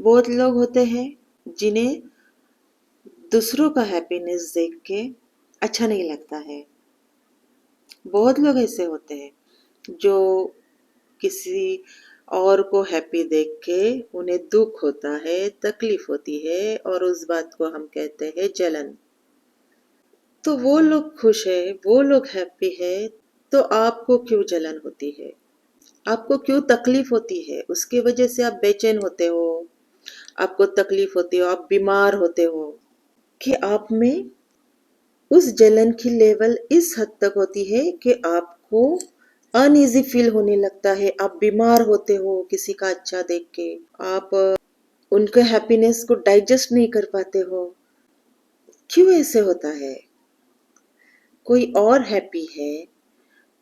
बहुत लोग होते हैं जिन्हें दूसरों का हैप्पीनेस देख के अच्छा नहीं लगता है। बहुत लोग ऐसे होते हैं जो किसी और को हैप्पी देख के उन्हें दुख होता है, तकलीफ होती है और उस बात को हम कहते हैं जलन। तो वो लोग खुश है, वो लोग हैप्पी है, तो आपको क्यों जलन होती है? आपको क्यों तकलीफ होती है? उसकी वजह से आप बेचैन होते हो, आपको तकलीफ होती हो, आप बीमार होते हो कि आप में उस जलन की लेवल इस हद तक होती है कि आपको अनईजी फील होने लगता है। आप बीमार होते हो किसी का अच्छा देख के, आप उनके हैप्पीनेस को डाइजेस्ट नहीं कर पाते हो। क्यों ऐसे होता है? कोई और हैप्पी है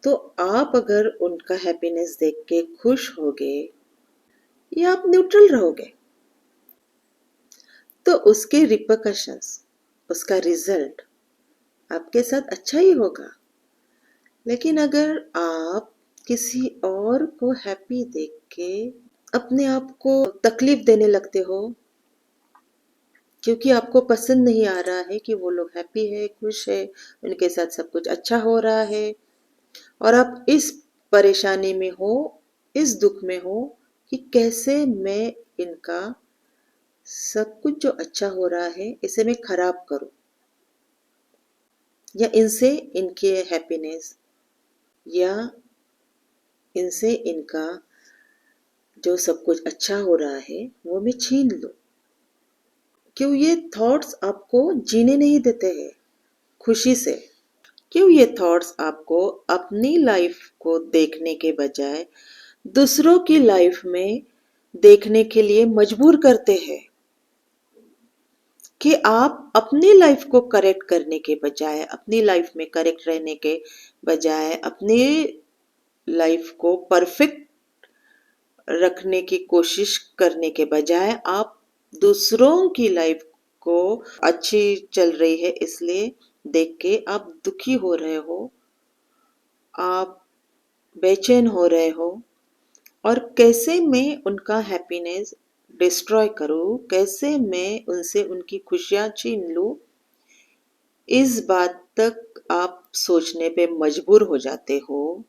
तो आप अगर उनका हैप्पीनेस देख के खुश होगे या आप न्यूट्रल रहोगे, तो उसके रिपरकशंस, उसका रिजल्ट आपके साथ अच्छा ही होगा। लेकिन अगर आप किसी और को हैप्पी देख के अपने आप को तकलीफ देने लगते हो क्योंकि आपको पसंद नहीं आ रहा है कि वो लोग हैप्पी है, खुश है, उनके साथ सब कुछ अच्छा हो रहा है, और आप इस परेशानी में हो, इस दुख में हो कि कैसे मैं इनका सब कुछ जो अच्छा हो रहा है इसे मैं खराब करूं, या इनसे इनके हैप्पीनेस, या इनसे इनका जो सब कुछ अच्छा हो रहा है वो मैं छीन लूं। क्यों ये थॉट्स आपको जीने नहीं देते हैं खुशी से? क्यों ये थॉट्स आपको अपनी लाइफ को देखने के बजाय दूसरों की लाइफ में देखने के लिए मजबूर करते हैं? कि आप अपनी लाइफ को करेक्ट करने के बजाय, अपनी लाइफ में करेक्ट रहने के बजाय, अपनी लाइफ को परफेक्ट रखने की कोशिश करने के बजाय आप दूसरों की लाइफ को अच्छी चल रही है इसलिए देख के आप दुखी हो रहे हो, आप बेचैन हो रहे हो, और कैसे मैं उनका हैप्पीनेस डिस्ट्रॉय करूं, कैसे मैं उनसे उनकी खुशियां छीन लूं, इस बात तक आप सोचने पे मजबूर हो जाते हो।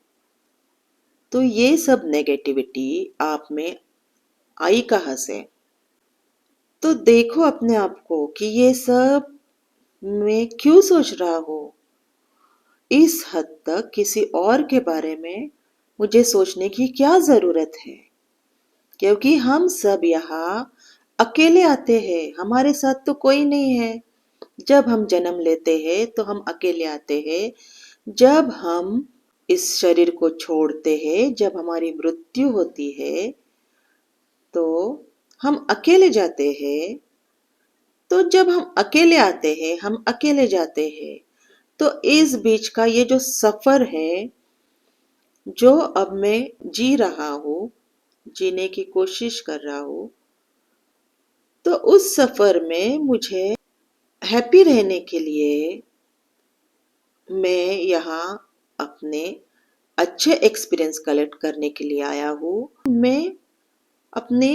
तो ये सब नेगेटिविटी आप में आई कहाँ से? तो देखो अपने आप को कि ये सब मैं क्यों सोच रहा हूँ? इस हद तक किसी और के बारे में मुझे सोचने की क्या जरूरत है? क्योंकि हम सब यहाँ अकेले आते हैं, हमारे साथ तो कोई नहीं है। जब हम जन्म लेते हैं तो हम अकेले आते हैं। जब हम इस शरीर को छोड़ते हैं, जब हमारी मृत्यु होती है तो हम अकेले जाते हैं। तो जब हम अकेले आते हैं, हम अकेले जाते हैं, तो इस बीच का ये जो सफर है, जो अब मैं जी रहा हूँ, जीने की कोशिश कर रहा हूँ, तो उस सफर में मुझे हैप्पी रहने के लिए मैं यहाँ अपने अच्छे एक्सपीरियंस कलेक्ट करने के लिए आया हूँ। मैं अपने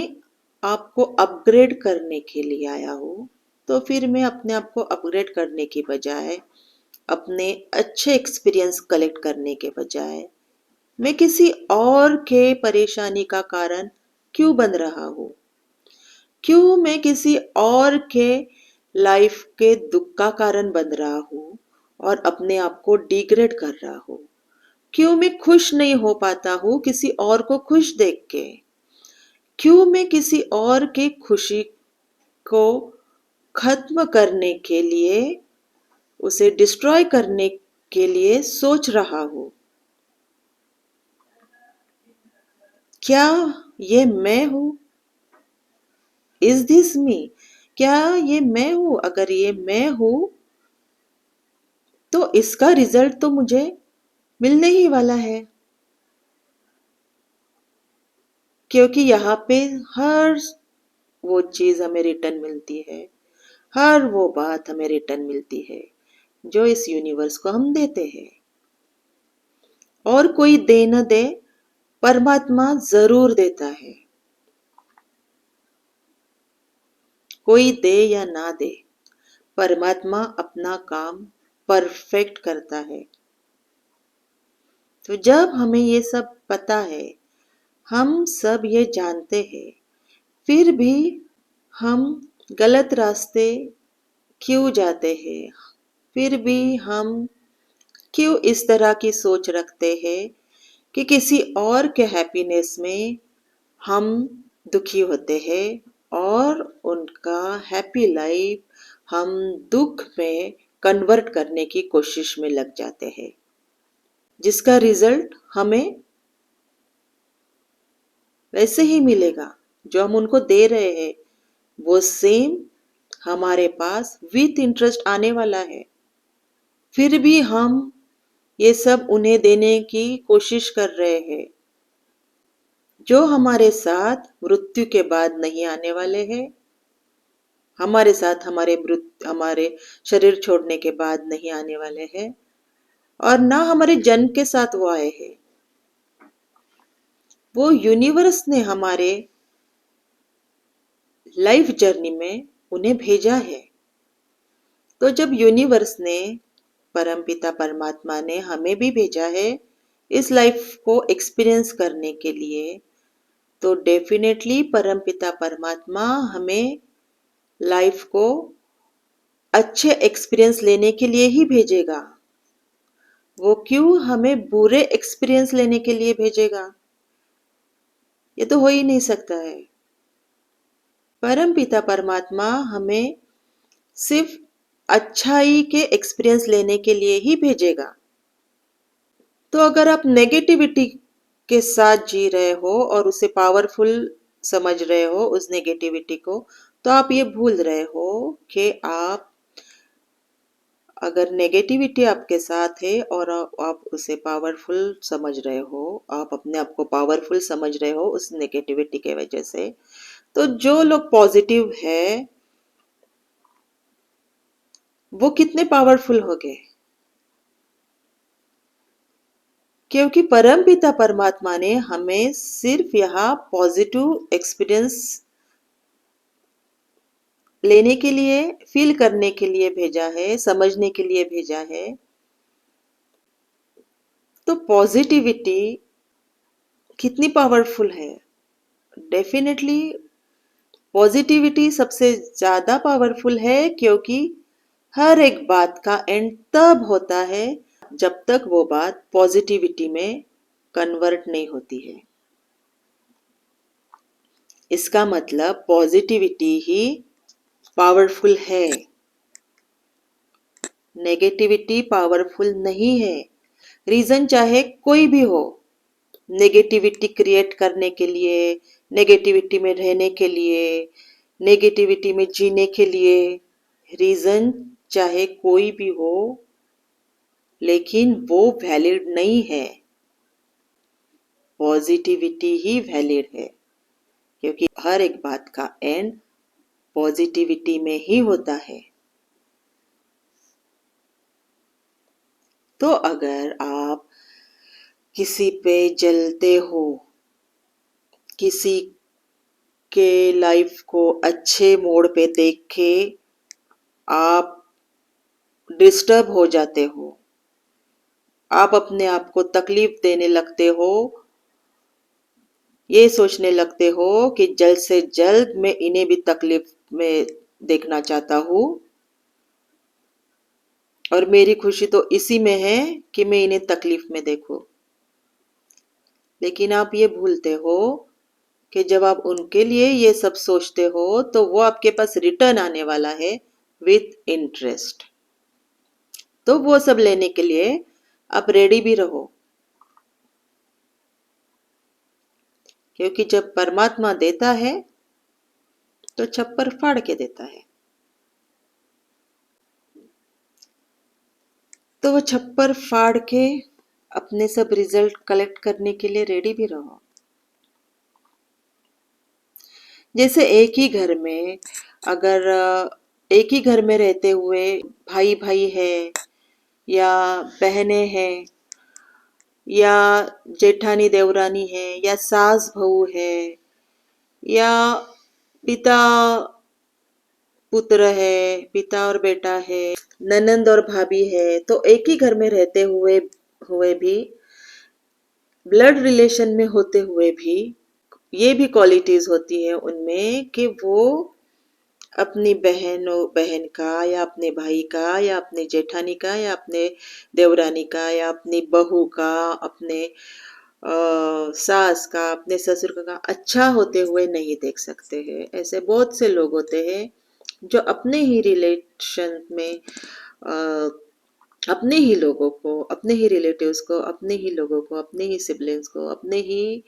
आप को अपग्रेड करने के लिए आया हूँ। तो फिर मैं अपने आप को अपग्रेड करने की बजाय, अपने अच्छे एक्सपीरियंस कलेक्ट करने के बजाय, मैं किसी और के परेशानी का कारण क्यों बन रहा हूँ? क्यों मैं किसी और के लाइफ के दुख का कारण बन रहा हूँ और अपने आप को डिग्रेड कर रहा हूँ? क्यों मैं खुश नहीं हो पाता हूँ किसी और को खुश देख के? क्यों मैं किसी और की खुशी को खत्म करने के लिए, उसे डिस्ट्रॉय करने के लिए सोच रहा हूँ? क्या ये मैं हूँ? इज दिस मी? क्या ये मैं हूँ? अगर ये मैं हूँ तो इसका रिजल्ट तो मुझे मिलने ही वाला है, क्योंकि यहाँ पे हर वो चीज हमें रिटर्न मिलती है, हर वो बात हमें रिटर्न मिलती है जो इस यूनिवर्स को हम देते हैं। और कोई दे न दे, परमात्मा जरूर देता है। कोई दे या ना दे, परमात्मा अपना काम परफेक्ट करता है। तो जब हमें ये सब पता है, हम सब ये जानते हैं, फिर भी हम गलत रास्ते क्यों जाते हैं? फिर भी हम क्यों इस तरह की सोच रखते हैं कि किसी और के हैप्पीनेस में हम दुखी होते हैं और उनका हैप्पी लाइफ हम दुख में कन्वर्ट करने की कोशिश में लग जाते हैं, जिसका रिजल्ट हमें वैसे ही मिलेगा। जो हम उनको दे रहे हैं वो सेम हमारे पास विथ इंटरेस्ट आने वाला है। फिर भी हम ये सब उन्हें देने की कोशिश कर रहे हैं, जो हमारे साथ मृत्यु के बाद नहीं आने वाले हैं, हमारे साथ हमारे शरीर छोड़ने के बाद नहीं आने वाले हैं, और ना हमारे जन्म के साथ वो आए हैं। वो यूनिवर्स ने हमारे लाइफ जर्नी में उन्हें भेजा है। तो जब यूनिवर्स ने, परमपिता परमात्मा ने हमें भी भेजा है इस लाइफ को एक्सपीरियंस करने के लिए, तो डेफिनेटली परमपिता परमात्मा हमें लाइफ को अच्छे एक्सपीरियंस लेने के लिए ही भेजेगा। वो क्यों हमें बुरे एक्सपीरियंस लेने के लिए भेजेगा? ये तो हो ही नहीं सकता है। परमपिता परमात्मा हमें सिर्फ अच्छाई के एक्सपीरियंस लेने के लिए ही भेजेगा। तो अगर आप नेगेटिविटी के साथ जी रहे हो और उसे पावरफुल समझ रहे हो उस नेगेटिविटी को, तो आप ये भूल रहे हो कि आप, अगर नेगेटिविटी आपके साथ है और आप उसे पावरफुल समझ रहे हो, आप अपने आप को पावरफुल समझ रहे हो उस नेगेटिविटी के वजह से, तो जो लोग पॉजिटिव है वो कितने पावरफुल हो गए? क्योंकि परम पिता परमात्मा ने हमें सिर्फ यहाँ पॉजिटिव एक्सपीरियंस लेने के लिए, फील करने के लिए भेजा है, समझने के लिए भेजा है। तो पॉजिटिविटी कितनी पावरफुल है? डेफिनेटली पॉजिटिविटी सबसे ज़्यादा पावरफुल है, क्योंकि हर एक बात का एंड तब होता है जब तक वो बात पॉजिटिविटी में कन्वर्ट नहीं होती है। इसका मतलब पॉजिटिविटी ही पावरफुल है, नेगेटिविटी पावरफुल नहीं है। रीजन चाहे कोई भी हो, नेगेटिविटी क्रिएट करने के लिए, नेगेटिविटी में रहने के लिए, नेगेटिविटी में जीने के लिए, रीजन चाहे कोई भी हो, लेकिन वो वैलिड नहीं है। पॉजिटिविटी ही वैलिड है, क्योंकि हर एक बात का एंड पॉजिटिविटी में ही होता है। तो अगर आप किसी पे जलते हो, किसी के लाइफ को अच्छे मोड़ पे देख के आप डिस्टर्ब हो जाते हो, आप अपने आप को तकलीफ देने लगते हो, ये सोचने लगते हो कि जल्द से जल्द मैं इन्हें भी तकलीफ में देखना चाहता हूँ और मेरी खुशी तो इसी में है कि मैं इन्हें तकलीफ में देखूं। लेकिन आप ये भूलते हो कि जब आप उनके लिए ये सब सोचते हो तो वो आपके पास रिटर्न आने वाला है विथ इंटरेस्ट। तो वो सब लेने के लिए आप रेडी भी रहो, क्योंकि जब परमात्मा देता है तो छप्पर फाड़ के देता है। तो वो छप्पर फाड़ के अपने सब रिजल्ट कलेक्ट करने के लिए रेडी भी रहो। जैसे एक ही घर में, अगर एक ही घर में रहते हुए भाई भाई है या बहनें हैं या जेठानी देवरानी है या सास बहू है या पिता पुत्र है, पिता और बेटा है, ननंद और भाभी है, तो एक ही घर में रहते हुए हुए भी, ब्लड रिलेशन में होते हुए भी, ये भी क्वालिटीज होती है उनमें कि वो अपनी बहन का या अपने भाई का या अपने जेठानी का या अपने देवरानी का या अपनी बहू का, अपने सास का, अपने ससुर का अच्छा होते हुए नहीं देख सकते हैं। ऐसे बहुत से लोग होते हैं जो अपने ही रिलेशन में अ, अपने ही लोगों को, अपने ही रिलेटिव्स को, अपने ही लोगों को, अपने ही सिबलिंग्स को, अपने ही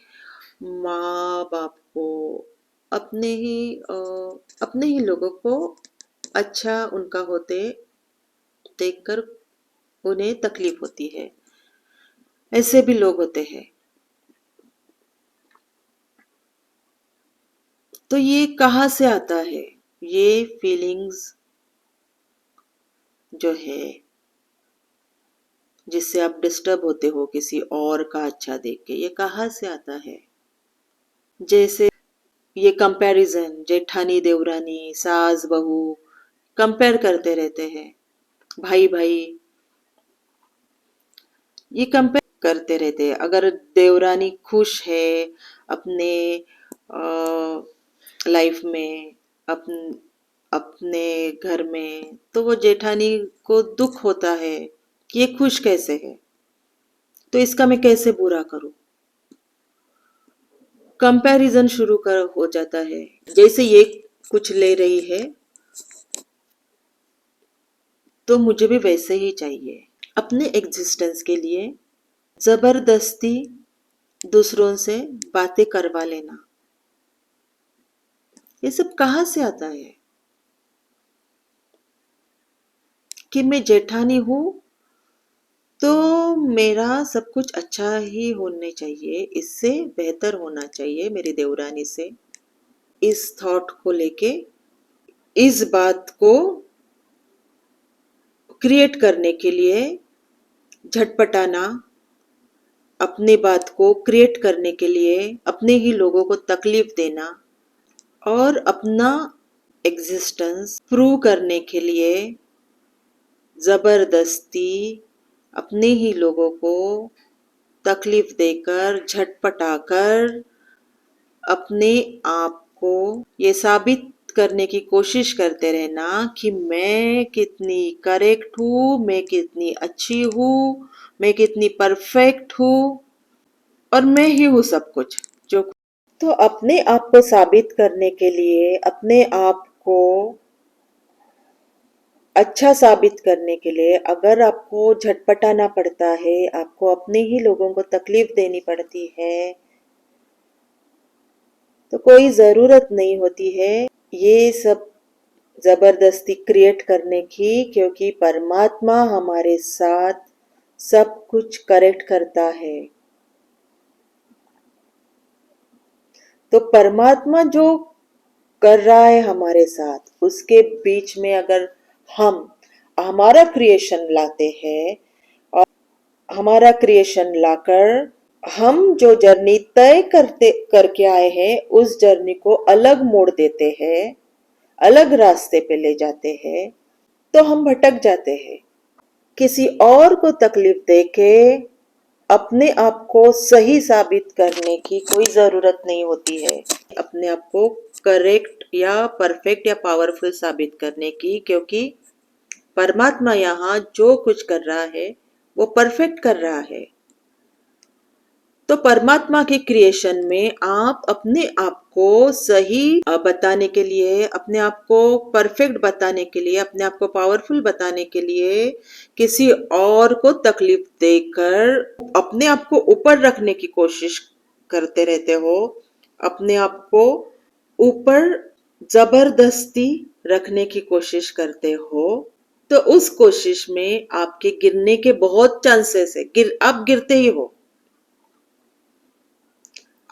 माँ बाप को, अपने ही अपने ही लोगों को अच्छा उनका होते देखकर उन्हें तकलीफ होती है। ऐसे भी लोग होते हैं। तो ये कहाँ से आता है? ये फीलिंग्स जो है, जिससे आप डिस्टर्ब होते हो किसी और का अच्छा देख के, ये कहाँ से आता है? जैसे ये कंपैरिजन, जेठानी देवरानी, सास बहू कंपेयर करते रहते हैं, भाई भाई ये कंपेयर करते रहते हैं। अगर देवरानी खुश है अपने लाइफ में, अपने घर में, तो वो जेठानी को दुख होता है कि ये खुश कैसे है, तो इसका मैं कैसे बुरा करूं। कंपैरिजन शुरू कर हो जाता है। जैसे ये कुछ ले रही है तो मुझे भी वैसे ही चाहिए। अपने एग्जिस्टेंस के लिए जबरदस्ती दूसरों से बातें करवा लेना, ये सब कहाँ से आता है? कि मैं जेठानी हूं तो मेरा सब कुछ अच्छा ही होने चाहिए, इससे बेहतर होना चाहिए मेरी देवरानी से। इस थॉट को लेके, इस बात को क्रिएट करने के लिए झटपटाना, अपनी बात को क्रिएट करने के लिए अपने ही लोगों को तकलीफ देना और अपना एग्जिस्टेंस प्रूव करने के लिए जबरदस्ती अपने ही लोगों को तकलीफ देकर, झटपटाकर अपने आप को ये साबित करने की कोशिश करते रहना कि मैं कितनी करेक्ट हूँ, मैं कितनी अच्छी हूँ, मैं कितनी परफेक्ट हूँ और मैं ही हूँ सब कुछ। जो तो अपने आप को साबित करने के लिए, अपने आप को अच्छा साबित करने के लिए अगर आपको झटपटाना पड़ता है, आपको अपने ही लोगों को तकलीफ देनी पड़ती है, तो कोई ज़रूरत नहीं होती है ये सब ज़बरदस्ती क्रिएट करने की, क्योंकि परमात्मा हमारे साथ सब कुछ करेक्ट करता है। तो परमात्मा जो कर रहा है हमारे साथ, उसके बीच में अगर हम हमारा क्रिएशन लाते हैं और हमारा क्रिएशन लाकर हम जो जर्नी तय करते करके आए हैं उस जर्नी को अलग मोड़ देते हैं, अलग रास्ते पे ले जाते हैं, तो हम भटक जाते हैं। किसी और को तकलीफ देके अपने आप को सही साबित करने की कोई जरूरत नहीं होती है। अपने आप को करेक्ट या परफेक्ट या पावरफुल साबित करने की, क्योंकि परमात्मा यहाँ जो कुछ कर रहा है वो परफेक्ट कर रहा है। तो परमात्मा के क्रिएशन में आप अपने आप को सही बताने के लिए, अपने आप को परफेक्ट बताने के लिए, अपने आप को पावरफुल बताने के लिए किसी और को तकलीफ देकर अपने आप को ऊपर रखने की कोशिश करते रहते हो, अपने आप को ऊपर जबरदस्ती रखने की कोशिश करते हो, तो उस कोशिश में आपके गिरने के बहुत चांसेस है। आप गिरते ही हो,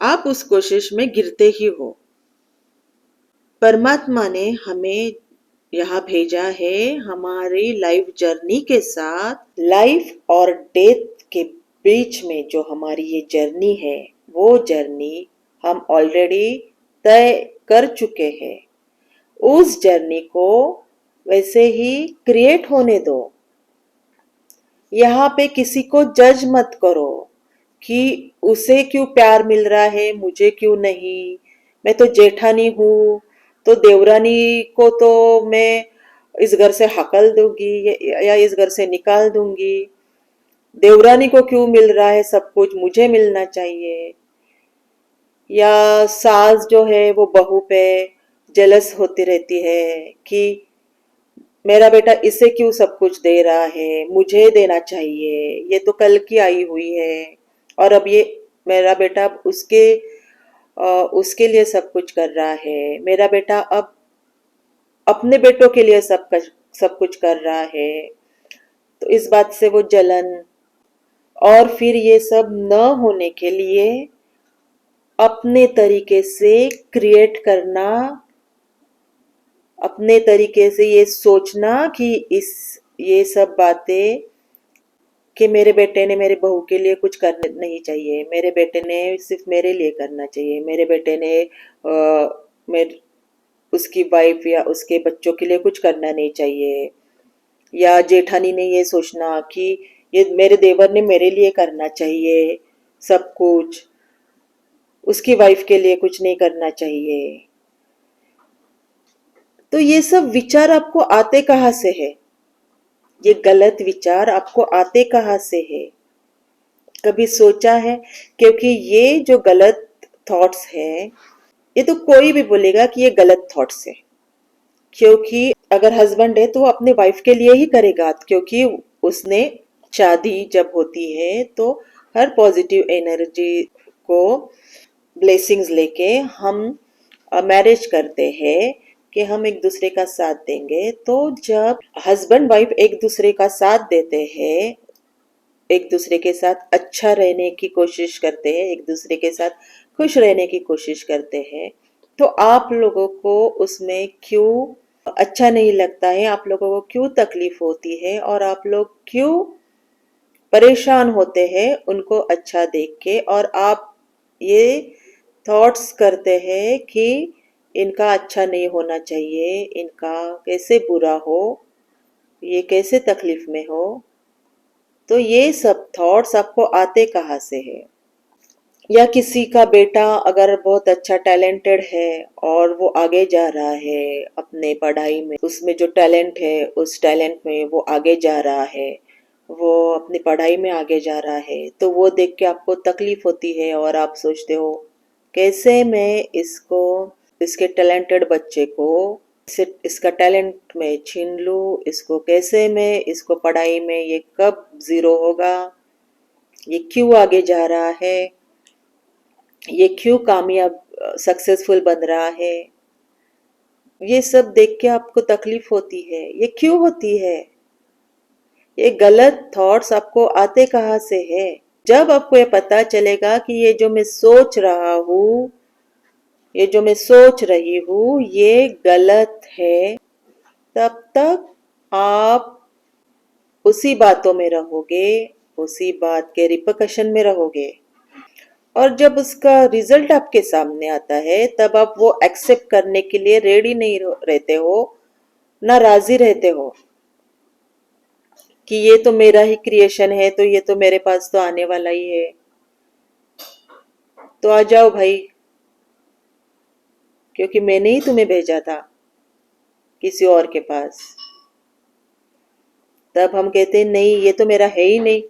आप उस कोशिश में गिरते ही हो। परमात्मा ने हमें यहाँ भेजा है हमारी लाइफ जर्नी के साथ। लाइफ और डेथ के बीच में जो हमारी ये जर्नी है, वो जर्नी हम ऑलरेडी तय कर चुके हैं। उस जर्नी को वैसे ही क्रिएट होने दो। यहाँ पे किसी को जज मत करो कि उसे क्यों प्यार मिल रहा है मुझे क्यों नहीं, मैं तो जेठानी हूँ तो देवरानी को तो मैं इस घर से हकल दूंगी या इस घर से निकाल दूंगी, देवरानी को क्यों मिल रहा है सब कुछ मुझे मिलना चाहिए। या सास जो है वो बहू पे जेलस होती रहती है कि मेरा बेटा इसे क्यों सब कुछ दे रहा है मुझे देना चाहिए, ये तो कल की आई हुई है और अब ये मेरा बेटा अब उसके लिए सब कुछ कर रहा है, मेरा बेटा अब अपने बेटों के लिए सब कुछ कर रहा है। तो इस बात से वो जलन, और फिर ये सब न होने के लिए अपने तरीके से क्रिएट करना, अपने तरीके से ये सोचना कि इस ये सब बातें कि मेरे बेटे ने मेरे बहू के लिए कुछ करना नहीं चाहिए, मेरे बेटे ने सिर्फ मेरे लिए करना चाहिए, मेरे बेटे ने मेरे उसकी वाइफ या उसके बच्चों के लिए कुछ करना नहीं चाहिए। या जेठानी ने ये सोचना कि ये मेरे देवर ने मेरे लिए करना चाहिए सब कुछ, उसकी वाइफ के लिए कुछ नहीं करना चाहिए। तो ये सब विचार आपको आते कहाँ से है? ये गलत विचार आपको आते कहाँ से है? कभी सोचा है? क्योंकि ये जो गलत थॉट्स है, ये तो कोई भी बोलेगा कि ये गलत थॉट्स है, क्योंकि अगर हस्बैंड है तो वो अपने वाइफ के लिए ही करेगा, क्योंकि उसने शादी जब होती है तो हर पॉजिटिव एनर्जी को ब्लेसिंग्स लेके हम मैरिज करते हैं कि हम एक दूसरे का साथ देंगे। तो जब हस्बैंड वाइफ एक दूसरे का साथ देते हैं, एक दूसरे के साथ अच्छा रहने की कोशिश करते हैं, एक दूसरे के साथ खुश रहने की कोशिश करते हैं, तो आप लोगों को उसमें क्यों अच्छा नहीं लगता है, आप लोगों को क्यों तकलीफ होती है और आप लोग क्यों परेशान होते हैं उनको अच्छा देख के, और आप ये थॉट्स करते हैं कि इनका अच्छा नहीं होना चाहिए, इनका कैसे बुरा हो, ये कैसे तकलीफ में हो। तो ये सब थॉट्स आपको आते कहाँ से है? या किसी का बेटा अगर बहुत अच्छा टैलेंटेड है और वो आगे जा रहा है अपने पढ़ाई में, उसमें जो टैलेंट है उस टैलेंट में वो आगे जा रहा है, वो अपनी पढ़ाई में आगे जा रहा है, तो वो देख के आपको तकलीफ होती है और आप सोचते हो कैसे मैं इसको, इसके टैलेंटेड बच्चे को इसका टैलेंट मैं छीन लूं, इसको कैसे मैं, इसको पढ़ाई में ये कब जीरो होगा, ये क्यों आगे जा रहा है, ये क्यों कामयाब सक्सेसफुल बन रहा है। ये सब देख के आपको तकलीफ होती है, ये क्यों होती है? ये गलत थॉट्स आपको आते कहाँ से है? जब आपको ये पता चलेगा कि ये जो मैं सोच रहा हूँ, ये जो मैं सोच रही हूँ ये गलत है, तब तक आप उसी बातों में रहोगे, उसी बात के रिपरकशन में रहोगे। और जब उसका रिजल्ट आपके सामने आता है तब आप वो एक्सेप्ट करने के लिए रेडी नहीं रहते हो, ना राजी रहते हो कि ये तो मेरा ही क्रिएशन है, तो ये तो मेरे पास तो आने वाला ही है, तो आ जाओ भाई, क्योंकि मैंने ही तुम्हें भेजा था किसी और के पास। तब हम कहते हैं नहीं ये तो मेरा है ही नहीं,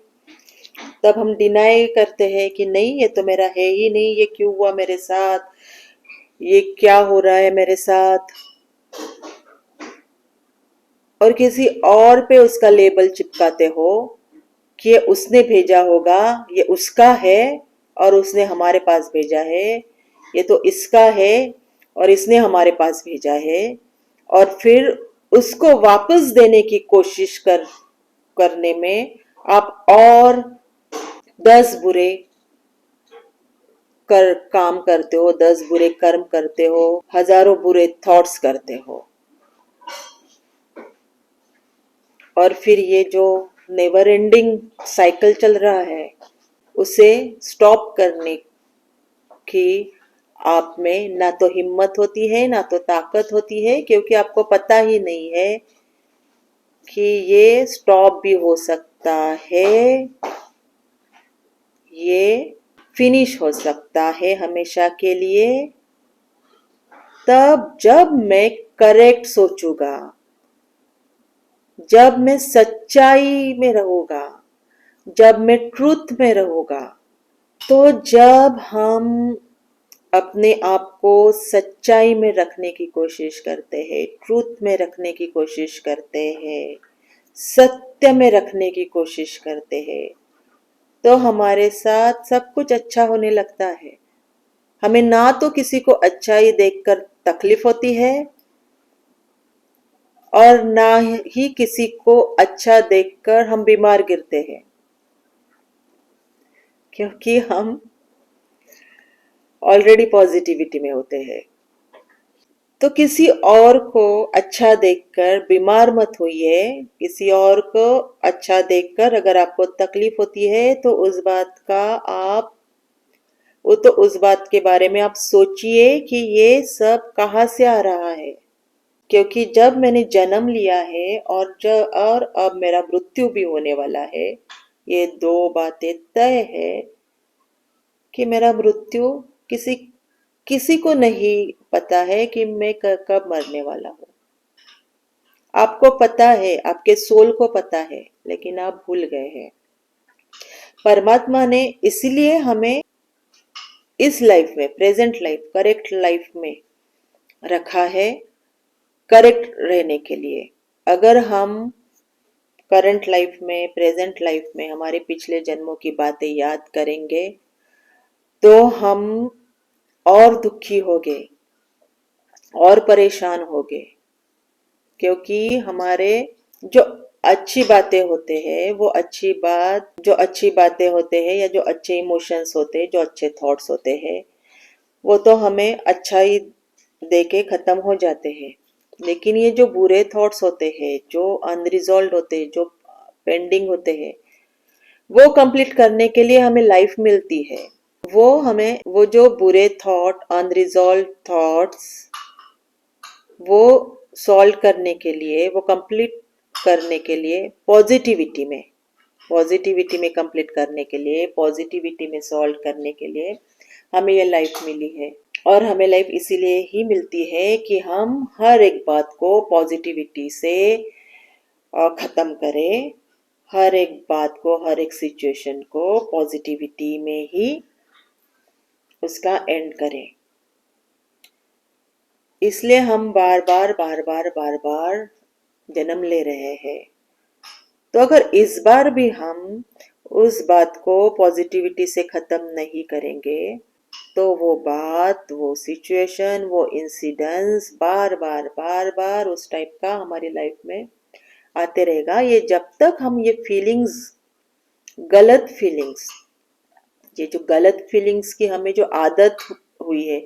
तब हम डिनाई करते हैं कि नहीं ये तो मेरा है ही नहीं, ये क्यों हुआ मेरे साथ, ये क्या हो रहा है मेरे साथ, और किसी और पे उसका लेबल चिपकाते हो कि ये उसने भेजा होगा, ये उसका है और उसने हमारे पास भेजा है, ये तो इसका है और इसने हमारे पास भेजा है। और फिर उसको वापस देने की कोशिश करने में आप और 10 बुरे काम करते हो, 10 बुरे कर्म करते हो, हजारों बुरे थॉट्स करते हो। और फिर ये जो नेवर एंडिंग साइकिल चल रहा है उसे स्टॉप करने की आप में ना तो हिम्मत होती है ना तो ताकत होती है, क्योंकि आपको पता ही नहीं है कि ये स्टॉप भी हो सकता है, ये फिनिश हो सकता है हमेशा के लिए। तब जब मैं करेक्ट सोचूंगा, जब मैं सच्चाई में रहूंगा, जब मैं ट्रूथ में रहूंगा, तो जब हम अपने आप को सच्चाई में रखने की कोशिश करते हैं, ट्रूथ में रखने की कोशिश करते हैं, सत्य में रखने की कोशिश करते हैं, तो हमारे साथ सब कुछ अच्छा होने लगता है। हमें ना तो किसी को अच्छाई देखकर तकलीफ होती है और ना ही किसी को अच्छा देखकर हम बीमार गिरते हैं, क्योंकि हम ऑलरेडी पॉजिटिविटी में होते हैं। तो किसी और को अच्छा देखकर बीमार मत होइए। किसी और को अच्छा देखकर अगर आपको तकलीफ होती है तो उस बात के बारे में आप सोचिए कि ये सब कहाँ से आ रहा है। क्योंकि जब मैंने जन्म लिया है और अब मेरा मृत्यु भी होने वाला है, ये दो बातें तय है कि मेरा मृत्यु किसी किसी को नहीं पता है कि मैं कब मरने वाला हूँ। आपको पता है, आपके सोल को पता है, लेकिन आप भूल गए हैं। परमात्मा ने इसलिए हमें इस लाइफ में, प्रेजेंट लाइफ, करेक्ट लाइफ में रखा है, करेक्ट रहने के लिए। अगर हम करंट लाइफ में, प्रेजेंट लाइफ में हमारे पिछले जन्मों की बातें याद करेंगे तो हम और दुखी होंगे और परेशान होंगे, क्योंकि हमारे जो अच्छी बातें होते हैं, जो अच्छी बातें होते हैं या जो अच्छे इमोशंस होते हैं, जो अच्छे थॉट्स होते हैं, वो तो हमें अच्छा ही देके खत्म हो जाते हैं। लेकिन ये जो बुरे थॉट्स होते हैं, जो अनरिजॉल्व होते हैं, जो पेंडिंग होते हैं, वो कंप्लीट करने के लिए हमें लाइफ मिलती है। वो जो बुरे थॉट, अनरिजॉल्व थॉट्स, वो सॉल्व करने के लिए, वो कंप्लीट करने के लिए पॉजिटिविटी में कंप्लीट करने के लिए, पॉजिटिविटी में सॉल्व करने के लिए हमें ये लाइफ मिली है। और हमें लाइफ इसीलिए ही मिलती है कि हम हर एक बात को पॉजिटिविटी से खत्म करें, हर एक बात को, हर एक सिचुएशन को पॉजिटिविटी में ही उसका एंड करें। इसलिए हम बार बार जन्म ले रहे हैं। तो अगर इस बार भी हम उस बात को पॉजिटिविटी से खत्म नहीं करेंगे, तो वो बात, वो सिचुएशन, वो इंसिडेंस बार बार उस टाइप का हमारी लाइफ में आते रहेगा। ये जब तक हम ये फीलिंग्स, गलत फीलिंग्स, ये जो गलत फीलिंग्स की हमें जो आदत हुई है,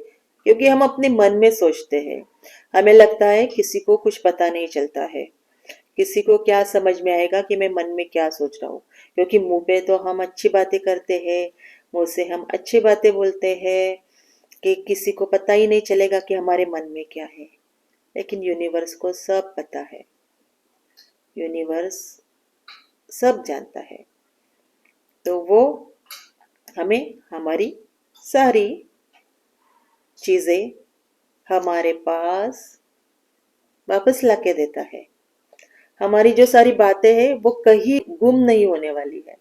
क्योंकि हम अपने मन में सोचते हैं, हमें लगता है किसी को कुछ पता नहीं चलता है, किसी को क्या समझ में आएगा कि मैं मन में क्या सोच रहा हूँ। क्योंकि मुंह पे तो हम अच्छी बातें करते हैं, मुंह से हम अच्छी बातें बोलते हैं कि किसी को पता ही नहीं चलेगा कि हमारे मन में क्या है। लेकिन यूनिवर्स को सब पता है, यूनिवर्स सब जानता है। तो वो हमें हमारी सारी चीजें हमारे पास वापस लाके देता है। हमारी जो सारी बातें हैं वो कहीं गुम नहीं होने वाली है।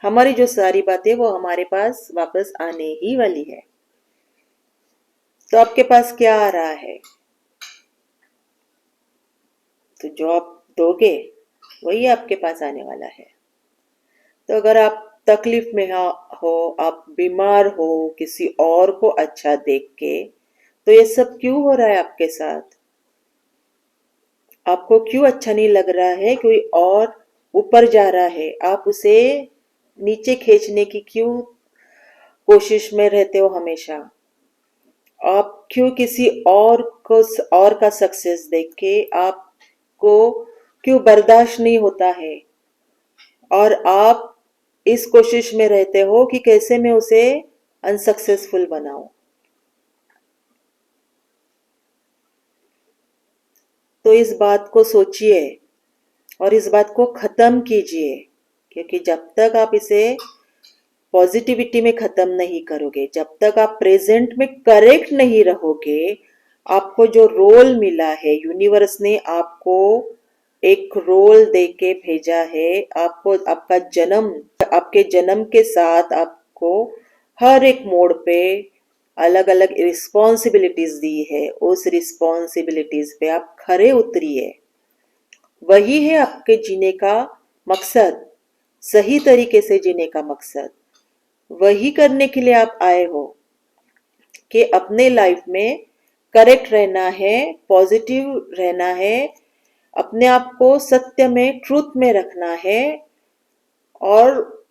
हमारी जो सारी बातें वो हमारे पास वापस आने ही वाली है। तो आपके पास क्या आ रहा है, तो जो आप दोगे वही आपके पास आने वाला है। तो अगर आप तकलीफ में हो, आप बीमार हो किसी और को अच्छा देख के, तो ये सब क्यों हो रहा है आपके साथ? आपको क्यों अच्छा नहीं लग रहा है? कोई और ऊपर जा रहा है, आप उसे नीचे खींचने की क्यों कोशिश में रहते हो हमेशा? आप क्यों किसी और का सक्सेस देख के आपको क्यों बर्दाश्त नहीं होता है, और आप इस कोशिश में रहते हो कि कैसे मैं उसे अनसक्सेसफुल बनाऊं? तो इस बात को सोचिए और इस बात को खत्म कीजिए, क्योंकि जब तक आप इसे पॉजिटिविटी में खत्म नहीं करोगे, जब तक आप प्रेजेंट में करेक्ट नहीं रहोगे, आपको जो रोल मिला है, यूनिवर्स ने आपको एक रोल दे के भेजा है, आपको आपका जन्म, आपके जन्म के साथ आपको हर एक मोड़ पे अलग अलग रिस्पॉन्सिबिलिटीज दी है। उस रिस्पॉन्सिबिलिटीज पे आप खरे उतरिए, वही है आपके जीने का मकसद, सही तरीके से जीने का मकसद। वही करने के लिए आप आए हो कि अपने लाइफ में करेक्ट रहना है, पॉजिटिव रहना है, अपने आप को सत्य में, ट्रूथ में रखना है। और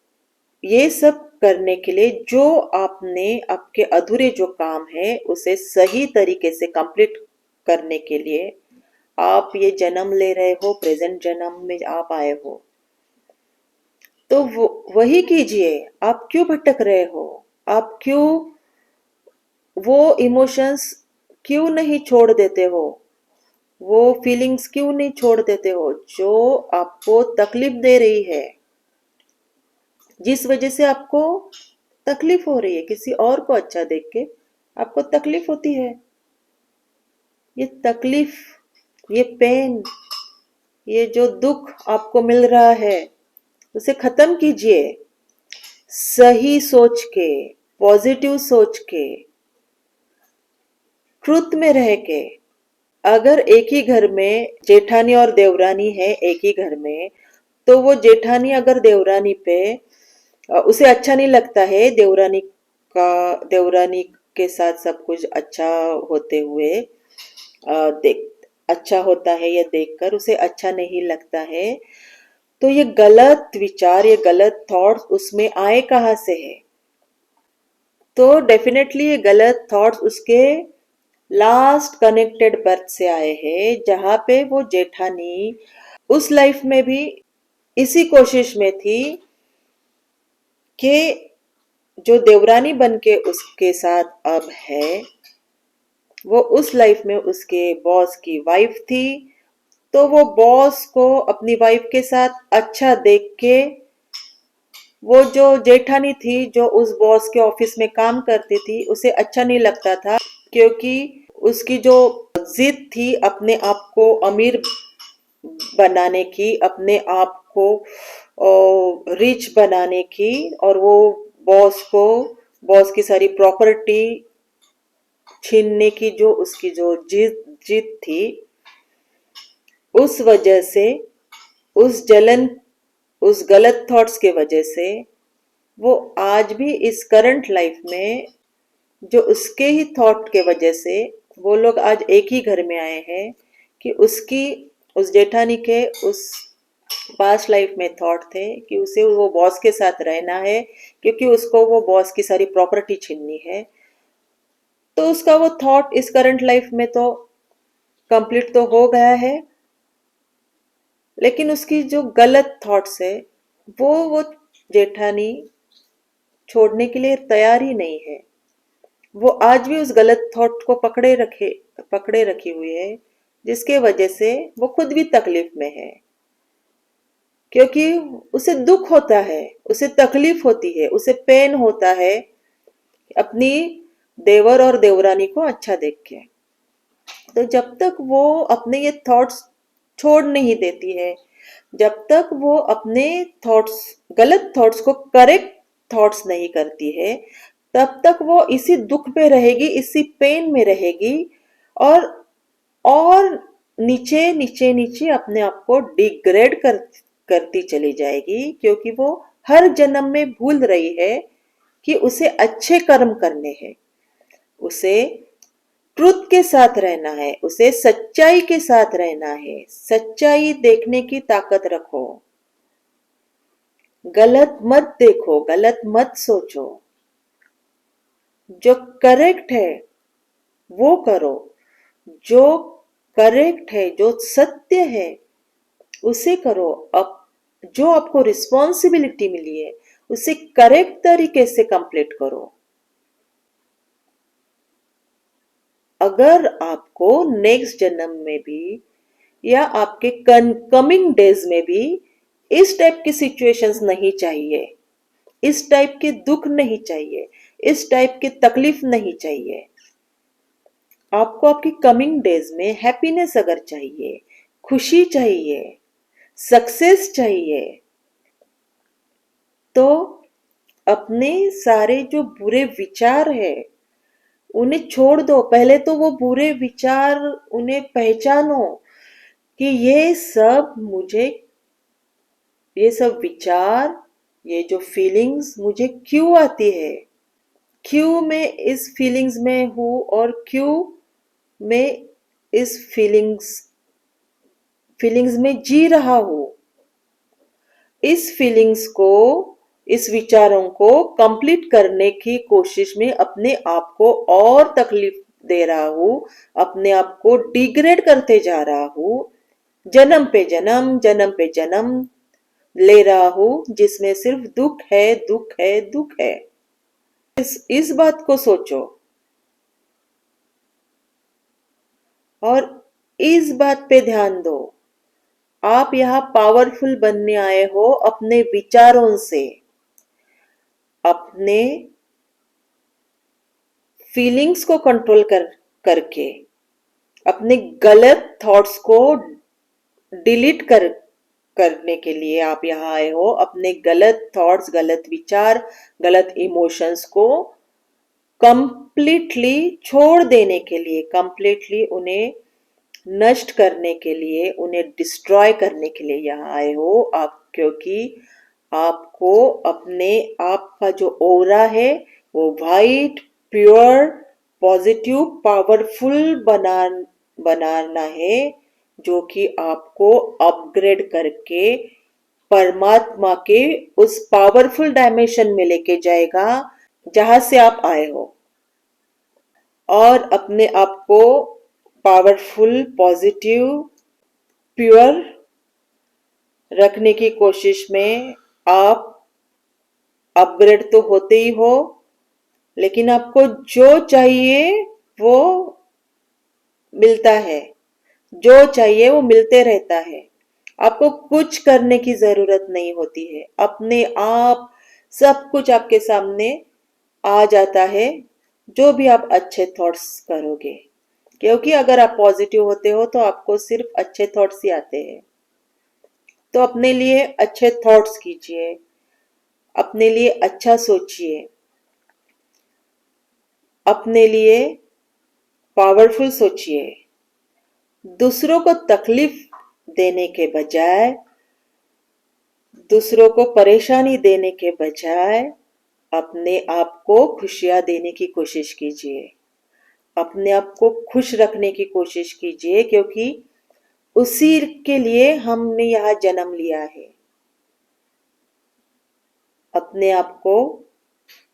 ये सब करने के लिए जो आपने आपके अधूरे जो काम है उसे सही तरीके से कंप्लीट करने के लिए आप ये जन्म ले रहे हो, प्रेजेंट जन्म में आप आए हो। तो वही कीजिए। आप क्यों भटक रहे हो? आप क्यों वो इमोशंस क्यों नहीं छोड़ देते हो? वो फीलिंग्स क्यों नहीं छोड़ देते हो जो आपको तकलीफ दे रही है, जिस वजह से आपको तकलीफ हो रही है? किसी और को अच्छा देख के आपको तकलीफ होती है। ये तकलीफ, ये पेन, ये जो दुख आपको मिल रहा है उसे खत्म कीजिए। सही सोच के, पॉजिटिव सोच के, ट्रुथ में रह के। अगर एक ही घर में जेठानी और देवरानी है, एक ही घर में, तो वो जेठानी अगर देवरानी पे उसे अच्छा नहीं लगता है, देवरानी के साथ सब कुछ अच्छा होते हुए देख अच्छा होता है, ये देखकर उसे अच्छा नहीं लगता है, तो ये गलत विचार, ये गलत थॉट्स उसमें आए कहाँ से है? तो डेफिनेटली ये गलत थॉट्स उसके लास्ट कनेक्टेड बर्थ से आए हैं, जहां पे वो जेठानी उस लाइफ में भी इसी कोशिश में थी कि जो देवरानी बन के उसके साथ अब है, वो उस लाइफ में उसके बॉस की वाइफ थी। तो वो बॉस को अपनी वाइफ के साथ अच्छा देख के, वो जो जेठानी थी जो उस बॉस के ऑफिस में काम करती थी, उसे अच्छा नहीं लगता था, क्योंकि उसकी जो जिद थी अपने आप को अमीर बनाने की, अपने आप को रिच बनाने की, और वो बॉस को, बॉस की सारी प्रॉपर्टी छीनने की जो उसकी जो जिद थी, उस वजह से, उस जलन, उस गलत थॉट्स के वजह से वो आज भी इस करंट लाइफ में, जो उसके ही थॉट के वजह से वो लोग आज एक ही घर में आए हैं कि उसकी, उस जेठानी के उस पास्ट लाइफ में थॉट थे कि उसे वो बॉस के साथ रहना है, क्योंकि उसको वो बॉस की सारी प्रॉपर्टी छीननी है। तो उसका वो थॉट इस करंट लाइफ में तो कंप्लीट तो हो गया है, लेकिन उसकी जो गलत थॉट्स है वो जेठानी छोड़ने के लिए तैयार ही नहीं है। वो आज भी उस गलत थॉट को पकड़े रखी हुई है, जिसके वजह से वो खुद भी तकलीफ में है, क्योंकि उसे दुख होता है, उसे तकलीफ होती है, उसे पेन होता है अपनी देवर और देवरानी को अच्छा देख के। तो जब तक वो अपने ये थॉट्स छोड़ नहीं देती है, जब तक वो अपने थॉट्स, गलत थॉट्स को करेक्ट थॉट्स नहीं करती है, तब तक वो इसी दुख में रहेगी, इसी पेन में रहेगी, और नीचे नीचे नीचे अपने आप को डिग्रेड करती चली जाएगी, क्योंकि वो हर जन्म में भूल रही है कि उसे अच्छे कर्म करने हैं, उसे ट्रुथ के साथ रहना है, उसे सच्चाई के साथ रहना है। सच्चाई देखने की ताकत रखो, गलत मत देखो, गलत मत सोचो। जो करेक्ट है वो करो, जो करेक्ट है, जो सत्य है उसे करो। अब जो आपको रिस्पॉन्सिबिलिटी मिली है उसे करेक्ट तरीके से कंप्लीट करो। अगर आपको नेक्स्ट जन्म में भी या आपके कमिंग डेज में भी इस टाइप की सिचुएशंस नहीं चाहिए, इस टाइप के दुख नहीं चाहिए, इस टाइप की तकलीफ नहीं चाहिए। आपको आपकी कमिंग डेज में हैप्पीनेस अगर चाहिए, खुशी चाहिए, सक्सेस चाहिए, तो अपने सारे जो बुरे विचार है उन्हें छोड़ दो। पहले तो वो बुरे विचार उन्हें पहचानो कि ये सब विचार, ये जो फीलिंग्स मुझे क्यों आती है, क्यों मैं इस फीलिंग्स में हूँ और क्यों मैं इस फीलिंग्स में जी रहा हूँ। इस फीलिंग्स को, इस विचारों को कंप्लीट करने की कोशिश में अपने आप को और तकलीफ दे रहा हूँ, अपने आप को डिग्रेड करते जा रहा हूँ, जन्म पे जन्म, जन्म पे जन्म ले रहा हूँ, जिसमें सिर्फ दुख है, दुख है, दुख है। इस बात को सोचो और इस बात पे ध्यान दो। आप यहाँ पावरफुल बनने आए हो अपने विचारों से, अपने फीलिंग्स को कंट्रोल करके, अपने गलत थॉट्स को डिलीट करने के लिए आप यहाँ आए हो। अपने गलत थॉट्स, गलत विचार, गलत इमोशंस को कंप्लीटली छोड़ देने के लिए, कंप्लीटली उन्हें नष्ट करने के लिए, उन्हें डिस्ट्रॉय करने के लिए यहाँ आए हो आप। क्योंकि आपको अपने आप का जो ऑरा है वो वाइट, प्योर, पॉजिटिव, पावरफुल बनाना है, जो कि आपको अपग्रेड करके परमात्मा के उस पावरफुल डायमेंशन में लेके जाएगा जहां से आप आए हो। और अपने आप को पावरफुल, पॉजिटिव, प्योर रखने की कोशिश में आप अपग्रेड तो होते ही हो, लेकिन आपको जो चाहिए वो मिलता है, जो चाहिए वो मिलते रहता है। आपको कुछ करने की जरूरत नहीं होती है, अपने आप सब कुछ आपके सामने आ जाता है, जो भी आप अच्छे थॉट्स करोगे। क्योंकि अगर आप पॉजिटिव होते हो तो आपको सिर्फ अच्छे थॉट्स ही आते हैं। तो अपने लिए अच्छे थॉट्स कीजिए, अपने लिए अच्छा सोचिए, अपने लिए पावरफुल सोचिए। दूसरों को तकलीफ देने के बजाय, दूसरों को परेशानी देने के बजाय अपने आप को खुशियां देने की कोशिश कीजिए, अपने आप को खुश रखने की कोशिश कीजिए, क्योंकि उसी के लिए हमने यहाँ जन्म लिया है। अपने आप को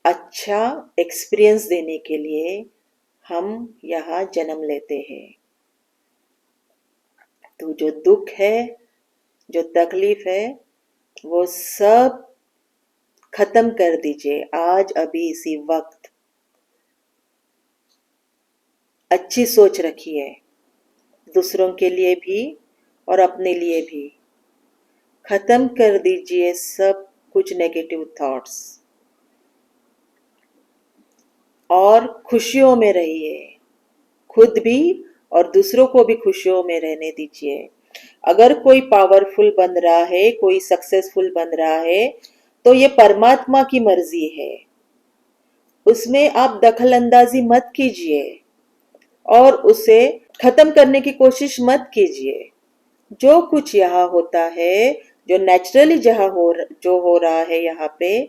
अच्छा एक्सपीरियंस देने के लिए हम यहाँ जन्म लेते हैं। तो जो दुख है, जो तकलीफ है, वो सब खत्म कर दीजिए आज, अभी इसी वक्त। अच्छी सोच रखिए, दूसरों के लिए भी और अपने लिए भी। खत्म कर दीजिए सब कुछ नेगेटिव थॉट्स और खुशियों में रहिए, खुद भी और दूसरों को भी खुशियों में रहने दीजिए। अगर कोई पावरफुल बन रहा है, कोई सक्सेसफुल बन रहा है, तो ये परमात्मा की मर्जी है, उसमें आप दखल अंदाजी मत कीजिए और उसे खत्म करने की कोशिश मत कीजिए। जो कुछ यहाँ होता है, जो नेचुरली जो हो रहा है यहाँ पे,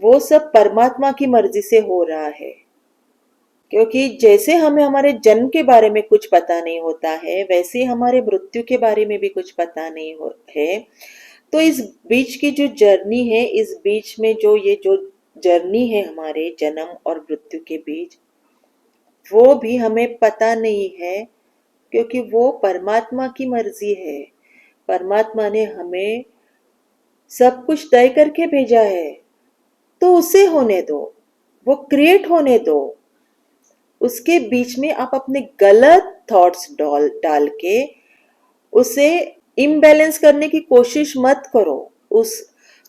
वो सब परमात्मा की मर्जी से हो रहा है। क्योंकि जैसे हमें हमारे जन्म के बारे में कुछ पता नहीं होता है, वैसे हमारे मृत्यु के बारे में भी कुछ पता नहीं है। तो इस बीच की जो जर्नी है, इस बीच में जो जर्नी है हमारे जन्म और मृत्यु के बीच, वो भी हमें पता नहीं है, क्योंकि वो परमात्मा की मर्जी है। परमात्मा ने हमें सब कुछ तय करके भेजा है, तो उसे होने दो, वो क्रिएट होने दो। उसके बीच में आप अपने गलत थॉट्स डाल के उसे इम्बैलेंस करने की कोशिश मत करो। उस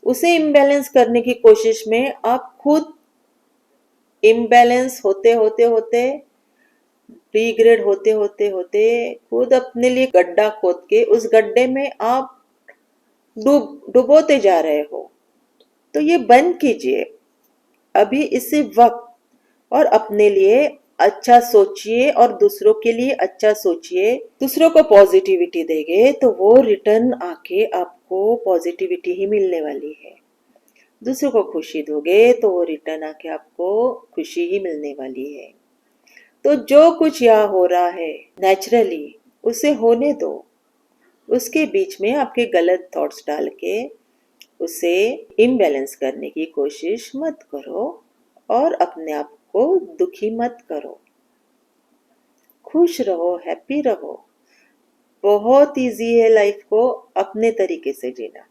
उसे इम्बैलेंस करने की कोशिश में आप खुद इम्बैलेंस होते होते होते, डिग्रेड होते होते होते, खुद अपने लिए गड्ढा खोद के उस गड्ढे में आप डुबोते जा रहे हो। तो ये बंद कीजिए अभी इसी वक्त, और अपने लिए अच्छा सोचिए और दूसरों के लिए अच्छा सोचिए। दूसरों को पॉजिटिविटी देंगे तो वो रिटर्न आके आपको पॉजिटिविटी ही मिलने वाली है। दूसरों को खुशी दोगे तो वो रिटर्न आके आपको खुशी ही मिलने वाली है। तो जो कुछ यहाँ हो रहा है नेचुरली उसे होने दो। उसके बीच में आपके गलत थॉट्स डाल के उसे इम्बैलेंस करने की कोशिश मत करो और अपने आप को दुखी मत करो। खुश रहो, हैप्पी रहो। बहुत इजी है लाइफ को अपने तरीके से जीना।